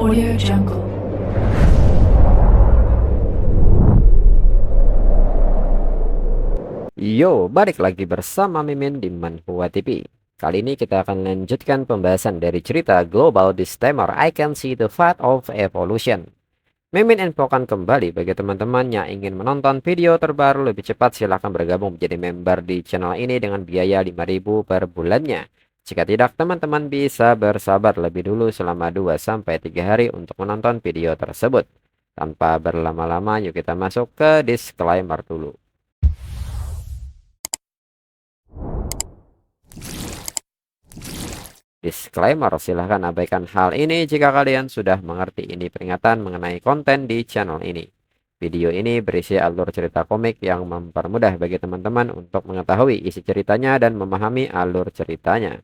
Audio Jungle. Yo, balik lagi bersama Mimin di Manhua TV. Kali ini kita akan lanjutkan pembahasan dari cerita Global Disclaimer I Can See the Fight of Evolution. Mimin infokan kembali bagi teman-teman yang ingin menonton video terbaru lebih cepat, silahkan bergabung menjadi member di channel ini dengan biaya 5.000 per bulannya. Jika tidak, teman-teman bisa bersabar lebih dulu selama 2-3 hari untuk menonton video tersebut. Tanpa berlama-lama, yuk kita masuk ke disclaimer dulu. Disclaimer, silahkan abaikan hal ini jika kalian sudah mengerti. Ini peringatan mengenai konten di channel ini. Video ini berisi alur cerita komik yang mempermudah bagi teman-teman untuk mengetahui isi ceritanya dan memahami alur ceritanya.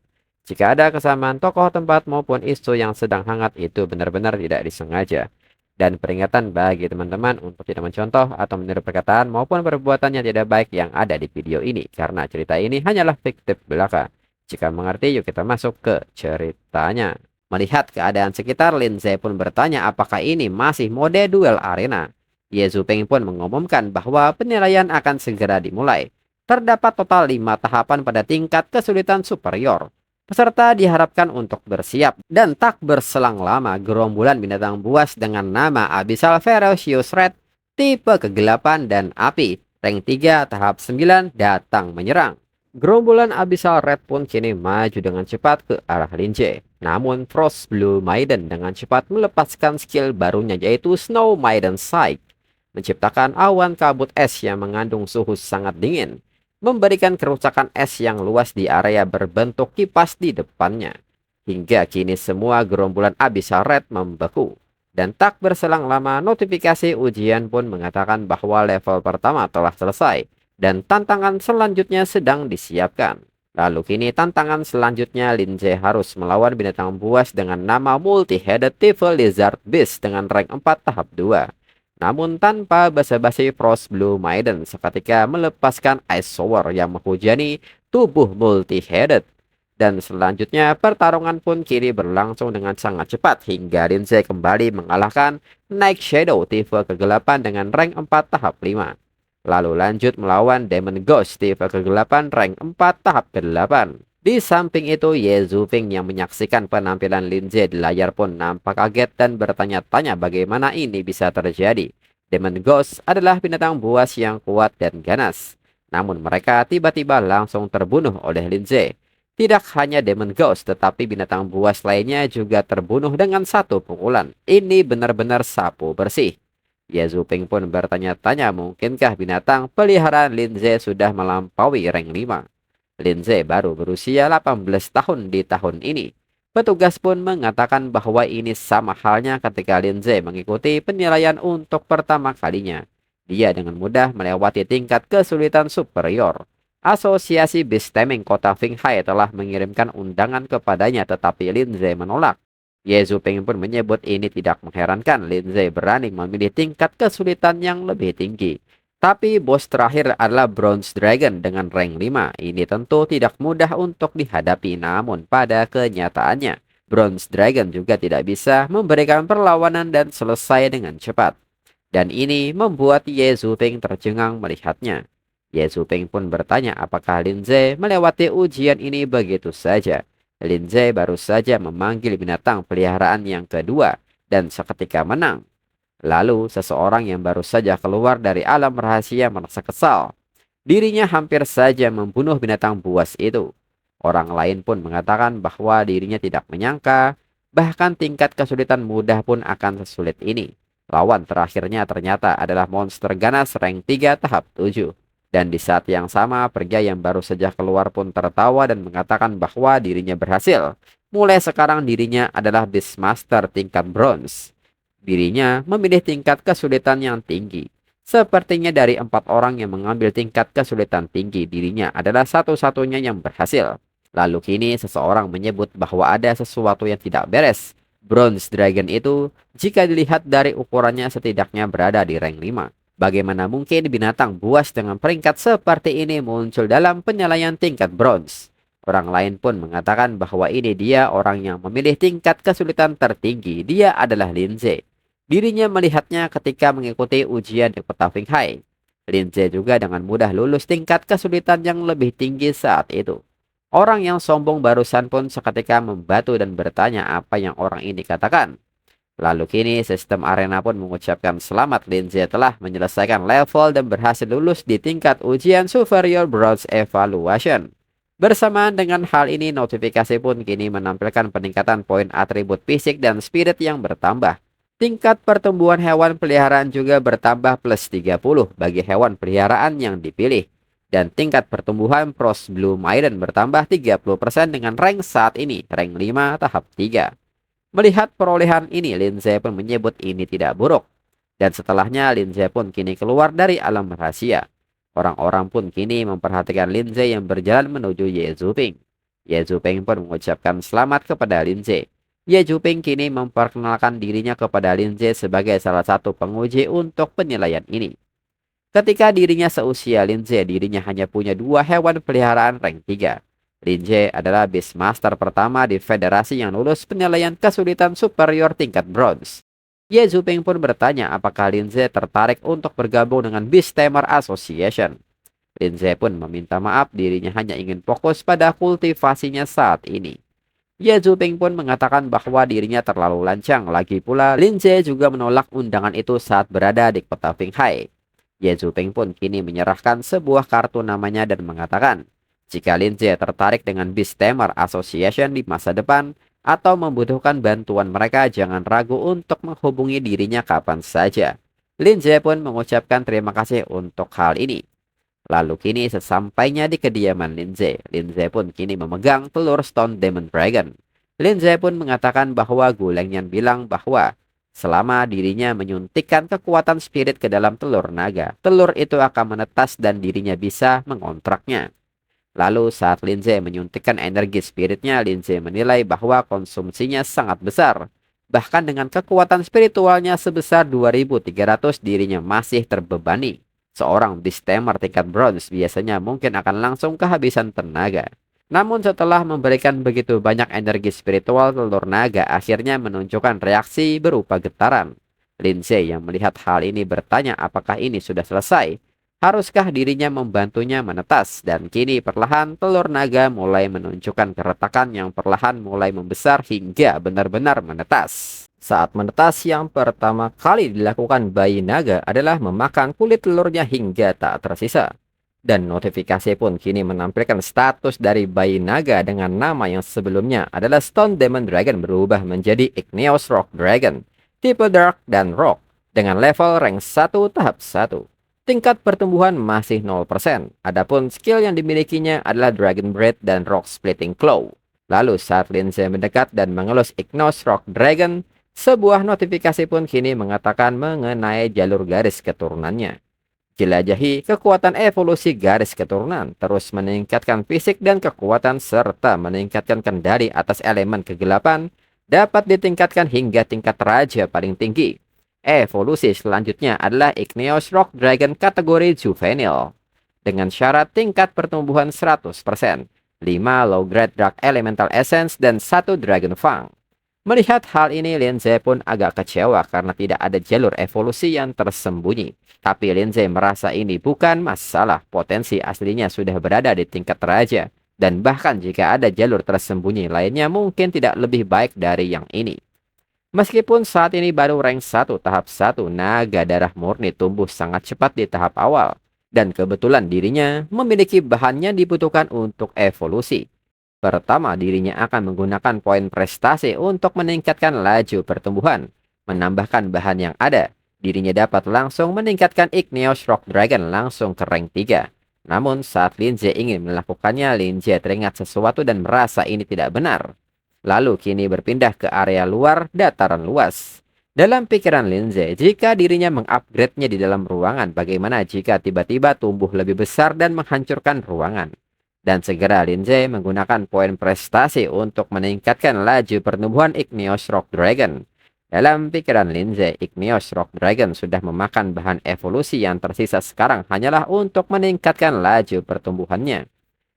Jika ada kesamaan tokoh, tempat, maupun isu yang sedang hangat, itu benar-benar tidak disengaja. Dan peringatan bagi teman-teman untuk tidak mencontoh atau meniru perkataan maupun perbuatan yang tidak baik yang ada di video ini, karena cerita ini hanyalah fiktif belaka. Jika mengerti, yuk kita masuk ke ceritanya. Melihat keadaan sekitar, Lindsay pun bertanya apakah ini masih mode duel arena. Ye Zupeng pun mengumumkan bahwa penilaian akan segera dimulai. Terdapat total 5 tahapan pada tingkat kesulitan superior. Peserta diharapkan untuk bersiap, dan tak berselang lama gerombolan binatang buas dengan nama Abyssal Ferocious Red, tipe kegelapan dan api, rank 3 tahap 9 datang menyerang. Gerombolan Abyssal Red pun kini maju dengan cepat ke arah Lindsay. Namun Frost Blue Maiden dengan cepat melepaskan skill barunya, yaitu Snow Maiden Sight, menciptakan awan kabut es yang mengandung suhu sangat dingin, memberikan kerusakan es yang luas di area berbentuk kipas di depannya. Hingga kini semua gerombolan Abyssal Red membeku. Dan tak berselang lama, notifikasi ujian pun mengatakan bahwa level pertama telah selesai dan tantangan selanjutnya sedang disiapkan. Lalu kini tantangan selanjutnya, Lindsay harus melawan binatang buas dengan nama Multi-Headed Devil Lizard Beast dengan rank 4 tahap 2. Namun tanpa basa-basi, Frost Blue Maiden seketika melepaskan Ice Shower yang menghujani tubuh Multi-Headed. Dan selanjutnya pertarungan pun kini berlangsung dengan sangat cepat hingga Lindsay kembali mengalahkan Night Shadow tipe kegelapan dengan rank 4 tahap 5. Lalu lanjut melawan Demon Ghost tipe kegelapan rank 4 tahap 8. Di samping itu, Ye Zupeng yang menyaksikan penampilan Lindsay di layar pun nampak kaget dan bertanya-tanya bagaimana ini bisa terjadi. Demon Ghost adalah binatang buas yang kuat dan ganas. Namun mereka tiba-tiba langsung terbunuh oleh Lindsay. Tidak hanya Demon Ghost, tetapi binatang buas lainnya juga terbunuh dengan satu pukulan. Ini benar-benar sapu bersih. Ye Zupeng pun bertanya-tanya mungkinkah binatang peliharaan Lindsay sudah melampaui rank 5. Lindsay baru berusia 18 tahun di tahun ini. Petugas pun mengatakan bahwa ini sama halnya ketika Lindsay mengikuti penilaian untuk pertama kalinya. Dia dengan mudah melewati tingkat kesulitan superior. Asosiasi Beast Taming Kota Qinghai telah mengirimkan undangan kepadanya, tetapi Lindsay menolak. Ye Zupeng pun menyebut ini tidak mengherankan, Lindsay berani memilih tingkat kesulitan yang lebih tinggi. Tapi bos terakhir adalah Bronze Dragon dengan rank 5. Ini tentu tidak mudah untuk dihadapi, namun pada kenyataannya Bronze Dragon juga tidak bisa memberikan perlawanan dan selesai dengan cepat. Dan ini membuat Ye Zupeng tercengang melihatnya. Ye Zupeng pun bertanya apakah Lindsay melewati ujian ini begitu saja. Lindsay baru saja memanggil binatang peliharaan yang kedua dan seketika menang. Lalu seseorang yang baru saja keluar dari alam rahasia merasa kesal. Dirinya hampir saja membunuh binatang buas itu. Orang lain pun mengatakan bahwa dirinya tidak menyangka bahkan tingkat kesulitan mudah pun akan sesulit ini. Lawan terakhirnya ternyata adalah monster ganas rank 3 tahap 7. Dan di saat yang sama, pria yang baru saja keluar pun tertawa dan mengatakan bahwa dirinya berhasil. Mulai sekarang dirinya adalah Beastmaster tingkat bronze. Dirinya memilih tingkat kesulitan yang tinggi. Sepertinya dari 4 orang yang mengambil tingkat kesulitan tinggi, dirinya adalah satu-satunya yang berhasil. Lalu kini seseorang menyebut bahwa ada sesuatu yang tidak beres. Bronze Dragon itu, jika dilihat dari ukurannya, setidaknya berada di rank 5. Bagaimana mungkin binatang buas dengan peringkat seperti ini muncul dalam penilaian tingkat bronze? Orang lain pun mengatakan bahwa ini dia orang yang memilih tingkat kesulitan tertinggi. Dia adalah Lindsay. Dirinya melihatnya ketika mengikuti ujian di kota Qinghai. Lindsay juga dengan mudah lulus tingkat kesulitan yang lebih tinggi saat itu. Orang yang sombong barusan pun seketika membatu dan bertanya apa yang orang ini katakan. Lalu kini sistem arena pun mengucapkan selamat, Lindsay telah menyelesaikan level dan berhasil lulus di tingkat ujian Superior Bronze Evaluation. Bersamaan dengan hal ini, notifikasi pun kini menampilkan peningkatan poin atribut fisik dan spirit yang bertambah. Tingkat pertumbuhan hewan peliharaan juga bertambah plus 30 bagi hewan peliharaan yang dipilih. Dan tingkat pertumbuhan Pros Blue Maiden bertambah 30% dengan rank saat ini, rank 5 tahap 3. Melihat perolehan ini, Lindsay pun menyebut ini tidak buruk. Dan setelahnya, Lindsay pun kini keluar dari alam rahasia. Orang-orang pun kini memperhatikan Lindsay yang berjalan menuju Ye Zuping. Ye Zuping pun mengucapkan selamat kepada Lindsay. Ye Zuping kini memperkenalkan dirinya kepada Lindsay sebagai salah satu penguji untuk penilaian ini. Ketika dirinya seusia Lindsay, dirinya hanya punya 2 hewan peliharaan rank 3. Lindsay adalah Beastmaster pertama di federasi yang lulus penilaian kesulitan superior tingkat bronze. Ye Zuping pun bertanya apakah Lindsay tertarik untuk bergabung dengan Beast Tamer Association. Lindsay pun meminta maaf, dirinya hanya ingin fokus pada kultivasinya saat ini. Ye Zuping pun mengatakan bahwa dirinya terlalu lancang, lagi pula Lindsay juga menolak undangan itu saat berada di kota Qinghai. Ye Zuping pun kini menyerahkan sebuah kartu namanya dan mengatakan, jika Lindsay tertarik dengan Beast Tamer Association di masa depan atau membutuhkan bantuan mereka, jangan ragu untuk menghubungi dirinya kapan saja. Lindsay pun mengucapkan terima kasih untuk hal ini. Lalu kini sesampainya di kediaman Lindsay, Lindsay pun kini memegang telur Stone Demon Dragon. Lindsay pun mengatakan bahwa Gulengyan bilang bahwa selama dirinya menyuntikkan kekuatan spirit ke dalam telur naga, telur itu akan menetas dan dirinya bisa mengontraknya. Lalu saat Lindsay menyuntikkan energi spiritnya, Lindsay menilai bahwa konsumsinya sangat besar. Bahkan dengan kekuatan spiritualnya sebesar 2300, dirinya masih terbebani. Seorang Beast Tamer tingkat bronze biasanya mungkin akan langsung kehabisan tenaga. Namun setelah memberikan begitu banyak energi spiritual, telur naga akhirnya menunjukkan reaksi berupa getaran. Lindsay yang melihat hal ini bertanya apakah ini sudah selesai. Haruskah dirinya membantunya menetas? Dan kini perlahan telur naga mulai menunjukkan keretakan yang perlahan mulai membesar hingga benar-benar menetas. Saat menetas, yang pertama kali dilakukan bayi naga adalah memakan kulit telurnya hingga tak tersisa. Dan notifikasi pun kini menampilkan status dari bayi naga dengan nama yang sebelumnya adalah Stone Demon Dragon berubah menjadi Igneous Rock Dragon, tipe Dark dan Rock, dengan level rank 1 tahap 1. Tingkat pertumbuhan masih 0%. Adapun skill yang dimilikinya adalah Dragon Breath dan Rock Splitting Claw. Lalu saat Lindsay mendekat dan mengelus Igneous Rock Dragon, sebuah notifikasi pun kini mengatakan mengenai jalur garis keturunannya. Jelajahi kekuatan evolusi garis keturunan, terus meningkatkan fisik dan kekuatan serta meningkatkan kendali atas elemen kegelapan, dapat ditingkatkan hingga tingkat raja paling tinggi. Evolusi selanjutnya adalah Igneous Rock Dragon kategori Juvenile. Dengan syarat tingkat pertumbuhan 100%, 5 Low Grade Dark Elemental Essence, dan 1 Dragon Fang. Melihat hal ini, Lindsay pun agak kecewa karena tidak ada jalur evolusi yang tersembunyi. Tapi Lindsay merasa ini bukan masalah, potensi aslinya sudah berada di tingkat raja. Dan bahkan jika ada jalur tersembunyi lainnya mungkin tidak lebih baik dari yang ini. Meskipun saat ini baru rank 1 tahap 1, naga darah murni tumbuh sangat cepat di tahap awal. Dan kebetulan dirinya memiliki bahan yang dibutuhkan untuk evolusi. Pertama, dirinya akan menggunakan poin prestasi untuk meningkatkan laju pertumbuhan. Menambahkan bahan yang ada, dirinya dapat langsung meningkatkan Igneous Rock Dragon langsung ke rank 3. Namun saat Lindsay ingin melakukannya, Lindsay teringat sesuatu dan merasa ini tidak benar. Lalu kini berpindah ke area luar dataran luas. Dalam pikiran Lindsay, jika dirinya mengupgrade-nya di dalam ruangan, bagaimana jika tiba-tiba tumbuh lebih besar dan menghancurkan ruangan? Dan segera Lindsay menggunakan poin prestasi untuk meningkatkan laju pertumbuhan Igneous Rock Dragon. Dalam pikiran Lindsay, Igneous Rock Dragon sudah memakan bahan evolusi, yang tersisa sekarang hanyalah untuk meningkatkan laju pertumbuhannya.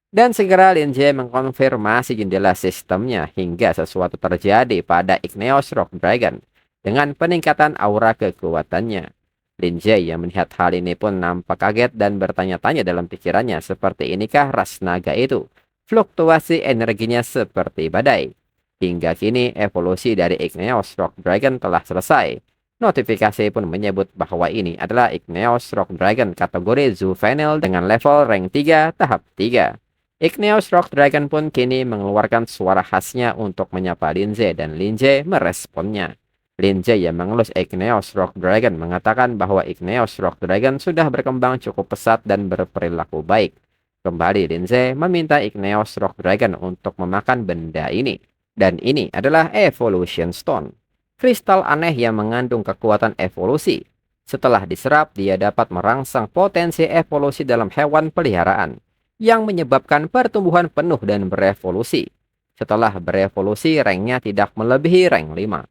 Dan segera Lindsay mengkonfirmasi jendela sistemnya hingga sesuatu terjadi pada Igneous Rock Dragon dengan peningkatan aura kekuatannya. Lindsay yang melihat hal ini pun nampak kaget dan bertanya-tanya dalam pikirannya, seperti inikah ras naga itu? Fluktuasi energinya seperti badai. Hingga kini evolusi dari Igneous Rock Dragon telah selesai. Notifikasi pun menyebut bahwa ini adalah Igneous Rock Dragon kategori Juvenile dengan level rank 3 tahap 3. Igneous Rock Dragon pun kini mengeluarkan suara khasnya untuk menyapa Lindsay dan Lindsay meresponnya. Lindsay yang mengelus Igneous Rock Dragon mengatakan bahwa Igneous Rock Dragon sudah berkembang cukup pesat dan berperilaku baik. Kembali Lindsay meminta Igneous Rock Dragon untuk memakan benda ini. Dan ini adalah Evolution Stone. Kristal aneh yang mengandung kekuatan evolusi. Setelah diserap, dia dapat merangsang potensi evolusi dalam hewan peliharaan, yang menyebabkan pertumbuhan penuh dan berevolusi. Setelah berevolusi, ranknya tidak melebihi rank 5.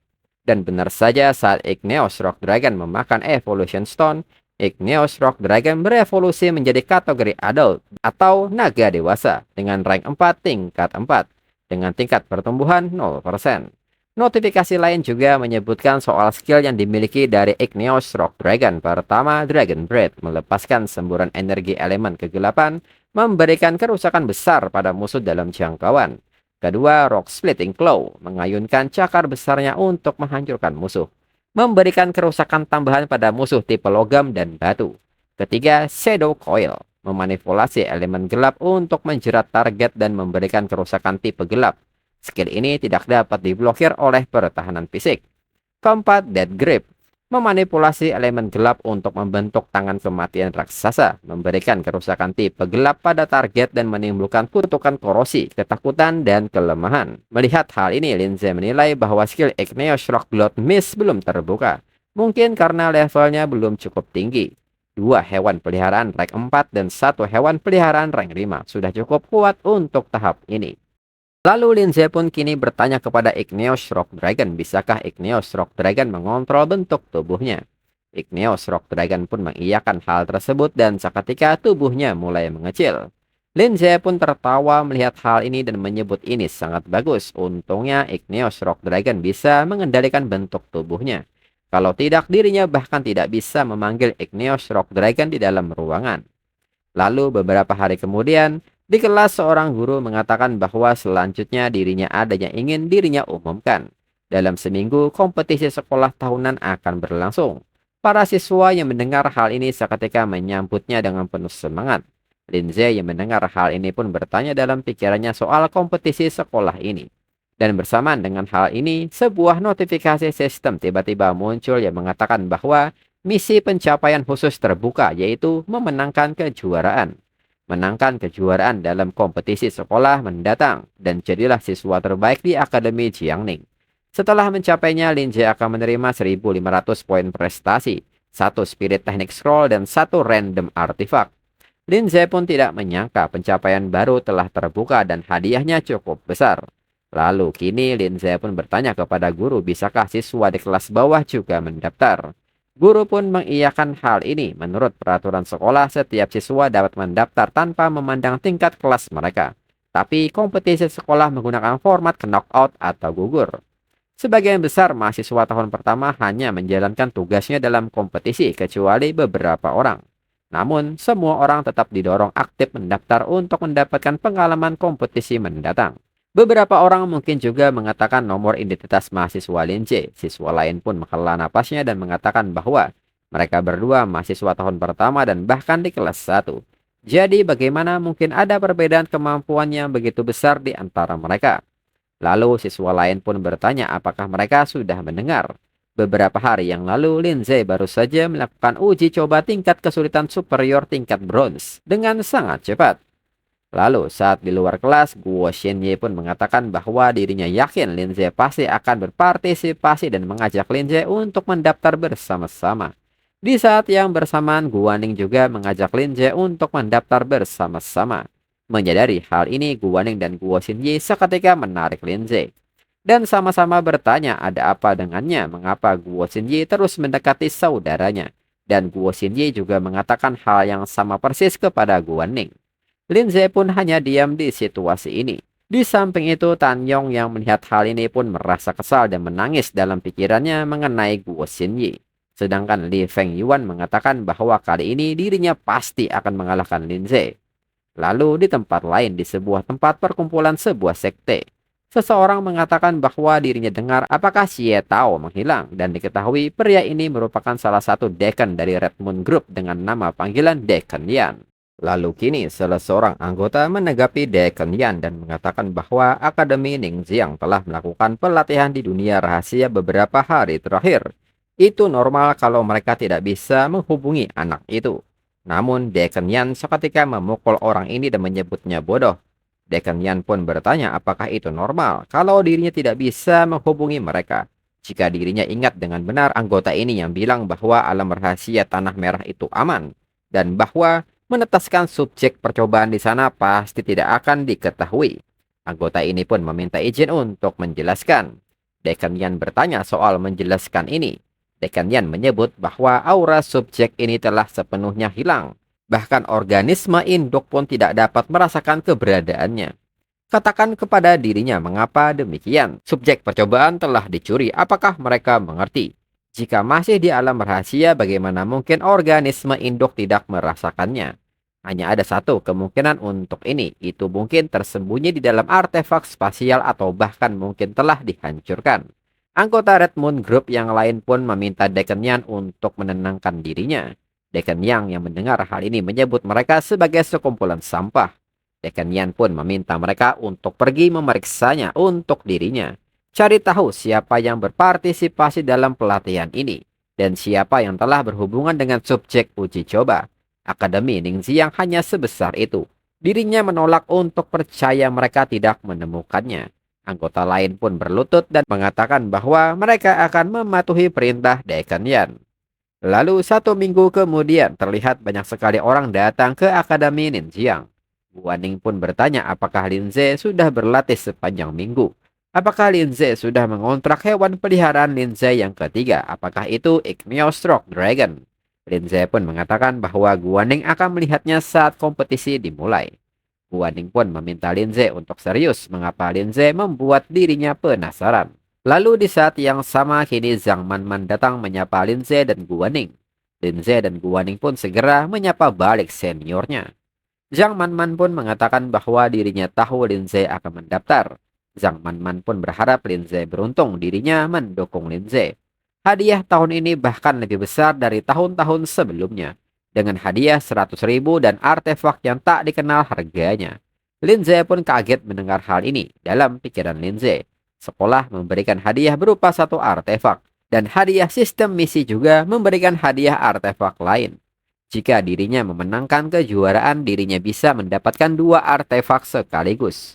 Dan benar saja saat Igneous Rock Dragon memakan Evolution Stone, Igneous Rock Dragon berevolusi menjadi kategori adult atau naga dewasa dengan rank 4 tingkat 4 dengan tingkat pertumbuhan 0%. Notifikasi lain juga menyebutkan soal skill yang dimiliki dari Igneous Rock Dragon. Pertama, Dragon Breath melepaskan semburan energi elemen kegelapan, memberikan kerusakan besar pada musuh dalam jangkauan. Kedua, Rock Splitting Claw mengayunkan cakar besarnya untuk menghancurkan musuh, memberikan kerusakan tambahan pada musuh tipe logam dan batu. Ketiga, Shadow Coil memanipulasi elemen gelap untuk menjerat target dan memberikan kerusakan tipe gelap. Skill ini tidak dapat diblokir oleh pertahanan fisik. Keempat, Death Grip memanipulasi elemen gelap untuk membentuk tangan kematian raksasa, memberikan kerusakan tipe gelap pada target dan menimbulkan kutukan korosi, ketakutan, dan kelemahan. Melihat hal ini, Lindsay menilai bahwa skill Igneous Rock Blood Mist belum terbuka, mungkin karena levelnya belum cukup tinggi. 2 hewan peliharaan rank 4 dan 1 hewan peliharaan rank 5 sudah cukup kuat untuk tahap ini. Lalu Lindsay pun kini bertanya kepada Igneous Rock Dragon, bisakah Igneous Rock Dragon mengontrol bentuk tubuhnya? Igneous Rock Dragon pun mengiyakan hal tersebut dan seketika tubuhnya mulai mengecil. Lindsay pun tertawa melihat hal ini dan menyebut ini sangat bagus. Untungnya Igneous Rock Dragon bisa mengendalikan bentuk tubuhnya. Kalau tidak, dirinya bahkan tidak bisa memanggil Igneous Rock Dragon di dalam ruangan. Lalu beberapa hari kemudian, di kelas seorang guru mengatakan bahwa selanjutnya dirinya ada yang ingin dirinya umumkan. Dalam seminggu, kompetisi sekolah tahunan akan berlangsung. Para siswa yang mendengar hal ini seketika menyambutnya dengan penuh semangat. Lindsay yang mendengar hal ini pun bertanya dalam pikirannya soal kompetisi sekolah ini. Dan bersamaan dengan hal ini, sebuah notifikasi sistem tiba-tiba muncul yang mengatakan bahwa misi pencapaian khusus terbuka, yaitu memenangkan kejuaraan. Menangkan kejuaraan dalam kompetisi sekolah mendatang dan jadilah siswa terbaik di Akademi Jiangning. Setelah mencapainya, Lindsay akan menerima 1.500 poin prestasi, 1 Spirit Technic Scroll, dan 1 random artifact. Lindsay pun tidak menyangka pencapaian baru telah terbuka dan hadiahnya cukup besar. Lalu kini Lindsay pun bertanya kepada guru, bisakah siswa di kelas bawah juga mendaftar? Guru pun mengiyakan hal ini. Menurut peraturan sekolah, setiap siswa dapat mendaftar tanpa memandang tingkat kelas mereka. Tapi kompetisi sekolah menggunakan format knockout atau gugur. Sebagian besar mahasiswa tahun pertama hanya menjalankan tugasnya dalam kompetisi, kecuali beberapa orang. Namun, semua orang tetap didorong aktif mendaftar untuk mendapatkan pengalaman kompetisi mendatang. Beberapa orang mungkin juga mengatakan nomor identitas mahasiswa Lindsay. Siswa lain pun menghela napasnya dan mengatakan bahwa mereka berdua mahasiswa tahun pertama dan bahkan di kelas 1. Jadi bagaimana mungkin ada perbedaan kemampuan yang begitu besar di antara mereka? Lalu siswa lain pun bertanya apakah mereka sudah mendengar. Beberapa hari yang lalu, Lindsay baru saja melakukan uji coba tingkat kesulitan superior tingkat bronze dengan sangat cepat. Lalu saat di luar kelas, Guo Xinye pun mengatakan bahwa dirinya yakin Lindsay pasti akan berpartisipasi dan mengajak Lindsay untuk mendaftar bersama-sama. Di saat yang bersamaan, Guaning juga mengajak Lindsay untuk mendaftar bersama-sama. Menyadari hal ini, Guaning dan Guo Xinye seketika menarik Lindsay. Dan sama-sama bertanya ada apa dengannya, mengapa Guo Xinye terus mendekati saudaranya. Dan Guo Xinye juga mengatakan hal yang sama persis kepada Guaning. Lindsay pun hanya diam di situasi ini. Di samping itu, Tan Yong yang melihat hal ini pun merasa kesal dan menangis dalam pikirannya mengenai Guo Xinyi. Sedangkan Li Feng Yuan mengatakan bahwa kali ini dirinya pasti akan mengalahkan Lindsay. Lalu di tempat lain di sebuah tempat perkumpulan sebuah sekte, seseorang mengatakan bahwa dirinya dengar apakah Xie Tao menghilang dan diketahui pria ini merupakan salah satu dekan dari Red Moon Group dengan nama panggilan Dekan Yan. Lalu kini salah seorang anggota menanggapi Dekan Yan dan mengatakan bahwa Akademi Ningxiang telah melakukan pelatihan di dunia rahasia beberapa hari terakhir. Itu normal kalau mereka tidak bisa menghubungi anak itu. Namun Dekan Yan seketika memukul orang ini dan menyebutnya bodoh. Dekan Yan pun bertanya apakah itu normal kalau dirinya tidak bisa menghubungi mereka. Jika dirinya ingat dengan benar anggota ini yang bilang bahwa alam rahasia Tanah Merah itu aman. Dan bahwa menetaskan subjek percobaan di sana pasti tidak akan diketahui. Anggota ini pun meminta izin untuk menjelaskan. Dekan Yan bertanya soal menjelaskan ini. Dekan Yan menyebut bahwa aura subjek ini telah sepenuhnya hilang. Bahkan organisme induk pun tidak dapat merasakan keberadaannya. Katakan kepada dirinya mengapa demikian. Subjek percobaan telah dicuri, apakah mereka mengerti? Jika masih di alam rahasia, bagaimana mungkin organisme induk tidak merasakannya? Hanya ada satu kemungkinan untuk ini, itu mungkin tersembunyi di dalam artefak spasial atau bahkan mungkin telah dihancurkan. Anggota Red Moon Group yang lain pun meminta Dekan Yan untuk menenangkan dirinya. Dekan Yang yang mendengar hal ini menyebut mereka sebagai sekumpulan sampah. Dekan Yan pun meminta mereka untuk pergi memeriksanya untuk dirinya. Cari tahu siapa yang berpartisipasi dalam pelatihan ini. Dan siapa yang telah berhubungan dengan subjek uji coba. Akademi Ningxiang hanya sebesar itu. Dirinya menolak untuk percaya mereka tidak menemukannya. Anggota lain pun berlutut dan mengatakan bahwa mereka akan mematuhi perintah Dekan Yan. Lalu 1 minggu kemudian terlihat banyak sekali orang datang ke Akademi Ningxiang. Guaning pun bertanya apakah Lindsay sudah berlatih sepanjang minggu. Apakah Lindsay sudah mengontrak hewan peliharaan Lindsay yang ketiga? Apakah itu Igneous Rock Dragon? Lindsay pun mengatakan bahwa Guaning akan melihatnya saat kompetisi dimulai. Guaning pun meminta Lindsay untuk serius mengapa Lindsay membuat dirinya penasaran. Lalu di saat yang sama kini Zhang Manman datang menyapa Lindsay dan Guaning. Lindsay dan Guaning pun segera menyapa balik seniornya. Zhang Manman pun mengatakan bahwa dirinya tahu Lindsay akan mendaftar. Zhang Manman pun berharap Lindsay beruntung dirinya mendukung Lindsay. Hadiah tahun ini bahkan lebih besar dari tahun-tahun sebelumnya. Dengan hadiah 100.000 dan artefak yang tak dikenal harganya. Lindsay pun kaget mendengar hal ini. Dalam pikiran Lindsay, sekolah memberikan hadiah berupa 1 artefak. Dan hadiah sistem misi juga memberikan hadiah artefak lain. Jika dirinya memenangkan kejuaraan, dirinya bisa mendapatkan 2 artefak sekaligus.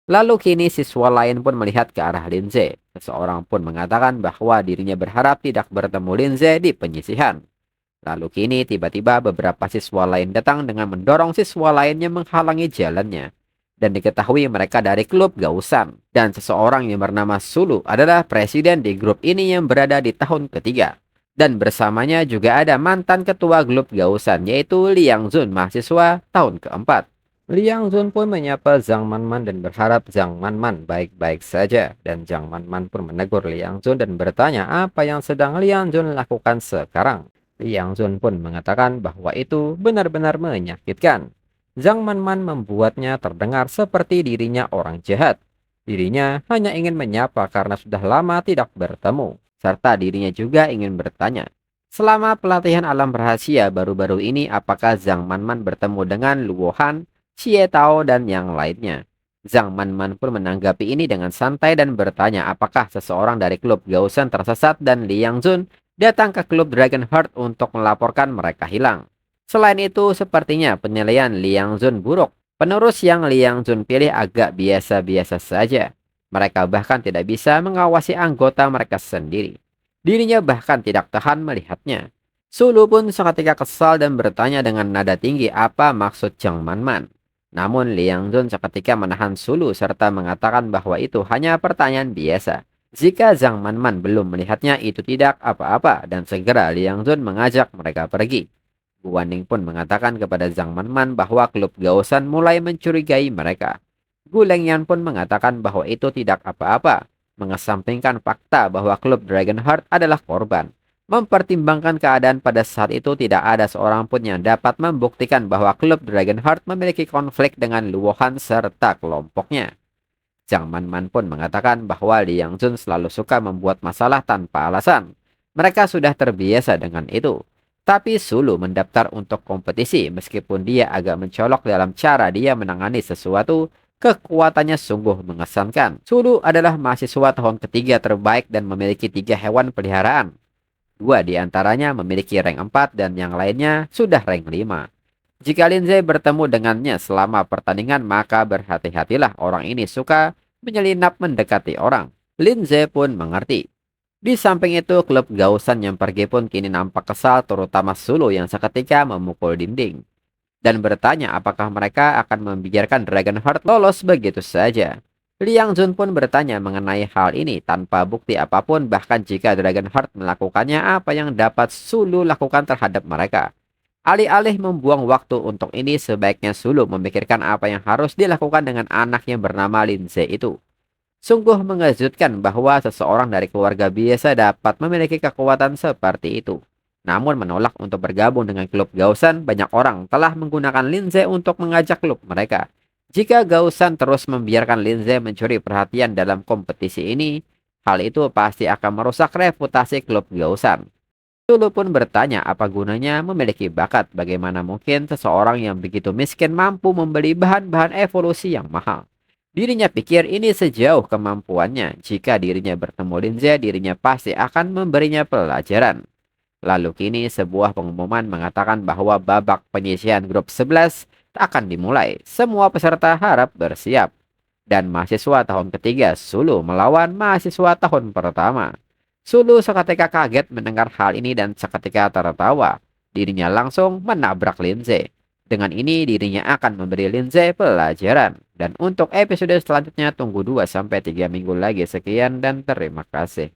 Lalu kini siswa lain pun melihat ke arah Lindsay. Seseorang pun mengatakan bahwa dirinya berharap tidak bertemu Lindsay di penyisihan. Lalu kini tiba-tiba beberapa siswa lain datang dengan mendorong siswa lainnya menghalangi jalannya. Dan diketahui mereka dari klub Gausan. Dan seseorang yang bernama Sulu adalah presiden di grup ini yang berada di tahun ketiga. Dan bersamanya juga ada mantan ketua klub Gausan yaitu Liang Zun, mahasiswa tahun keempat. Liang Zun pun menyapa Zhang Manman dan berharap Zhang Manman baik-baik saja. Dan Zhang Manman pun menegur Liang Zun dan bertanya apa yang sedang Liang Zun lakukan sekarang. Liang Zun pun mengatakan bahwa itu benar-benar menyakitkan. Zhang Manman membuatnya terdengar seperti dirinya orang jahat. Dirinya hanya ingin menyapa karena sudah lama tidak bertemu. Serta dirinya juga ingin bertanya. Selama pelatihan alam rahasia baru-baru ini apakah Zhang Manman bertemu dengan Luo Han, Xie Tao dan yang lainnya? Zhang Manman pun menanggapi ini dengan santai dan bertanya apakah seseorang dari klub Gausan tersesat dan Liang Zun datang ke klub Dragon Heart untuk melaporkan mereka hilang. Selain itu, sepertinya penilaian Liang Zun buruk. Penerus yang Liang Zun pilih agak biasa-biasa saja. Mereka bahkan tidak bisa mengawasi anggota mereka sendiri. Dirinya bahkan tidak tahan melihatnya. Sulu pun seketika kesal dan bertanya dengan nada tinggi apa maksud Zhang Manman. Namun Liang Zun seketika menahan Sulu serta mengatakan bahwa itu hanya pertanyaan biasa. Jika Zhang Manman belum melihatnya itu tidak apa-apa dan segera Liang Zun mengajak mereka pergi. Guaning pun mengatakan kepada Zhang Manman bahwa klub Gaosan mulai mencurigai mereka. Gu Lengyan pun mengatakan bahwa itu tidak apa-apa, mengesampingkan fakta bahwa klub Dragonheart adalah korban. Mempertimbangkan keadaan pada saat itu tidak ada seorang pun yang dapat membuktikan bahwa klub Dragonheart memiliki konflik dengan Luohan serta kelompoknya. Zhang Manman pun mengatakan bahwa Liang Jun selalu suka membuat masalah tanpa alasan. Mereka sudah terbiasa dengan itu. Tapi Sulu mendaftar untuk kompetisi meskipun dia agak mencolok dalam cara dia menangani sesuatu, kekuatannya sungguh mengesankan. Sulu adalah mahasiswa tahun ketiga terbaik dan memiliki 3 hewan peliharaan. 2 di antaranya memiliki rank 4 dan yang lainnya sudah rank 5. Jika Lindsay bertemu dengannya selama pertandingan maka berhati-hatilah, orang ini suka menyelinap mendekati orang. Lindsay pun mengerti. Di samping itu, klub Gaosan yang pergi pun kini nampak kesal, terutama Sulu yang seketika memukul dinding. Dan bertanya apakah mereka akan membiarkan Dragonheart lolos begitu saja. Liang Jun pun bertanya mengenai hal ini tanpa bukti apapun, bahkan jika Dragonheart melakukannya, apa yang dapat Sulu lakukan terhadap mereka. Alih-alih membuang waktu untuk ini, sebaiknya Sulu memikirkan apa yang harus dilakukan dengan anak yang bernama Lindsay itu. Sungguh mengejutkan bahwa seseorang dari keluarga biasa dapat memiliki kekuatan seperti itu. Namun menolak untuk bergabung dengan klub Gaosan, banyak orang telah menggunakan Lindsay untuk mengajak klub mereka. Jika Gaosan terus membiarkan Lindsay mencuri perhatian dalam kompetisi ini, hal itu pasti akan merusak reputasi klub Gaosan. Sulu pun bertanya apa gunanya memiliki bakat, bagaimana mungkin seseorang yang begitu miskin mampu membeli bahan-bahan evolusi yang mahal. Dirinya pikir ini sejauh kemampuannya. Jika dirinya bertemu Lindsay, dirinya pasti akan memberinya pelajaran. Lalu kini sebuah pengumuman mengatakan bahwa babak penyisihan grup 11 akan dimulai. Semua peserta harap bersiap. Dan mahasiswa tahun ketiga Sulu melawan mahasiswa tahun pertama. Sulu seketika kaget mendengar hal ini dan seketika tertawa. Dirinya langsung menabrak Lindsay. Dengan ini dirinya akan memberi Lindsay pelajaran. Dan untuk episode selanjutnya tunggu 2-3 minggu lagi. Sekian dan terima kasih.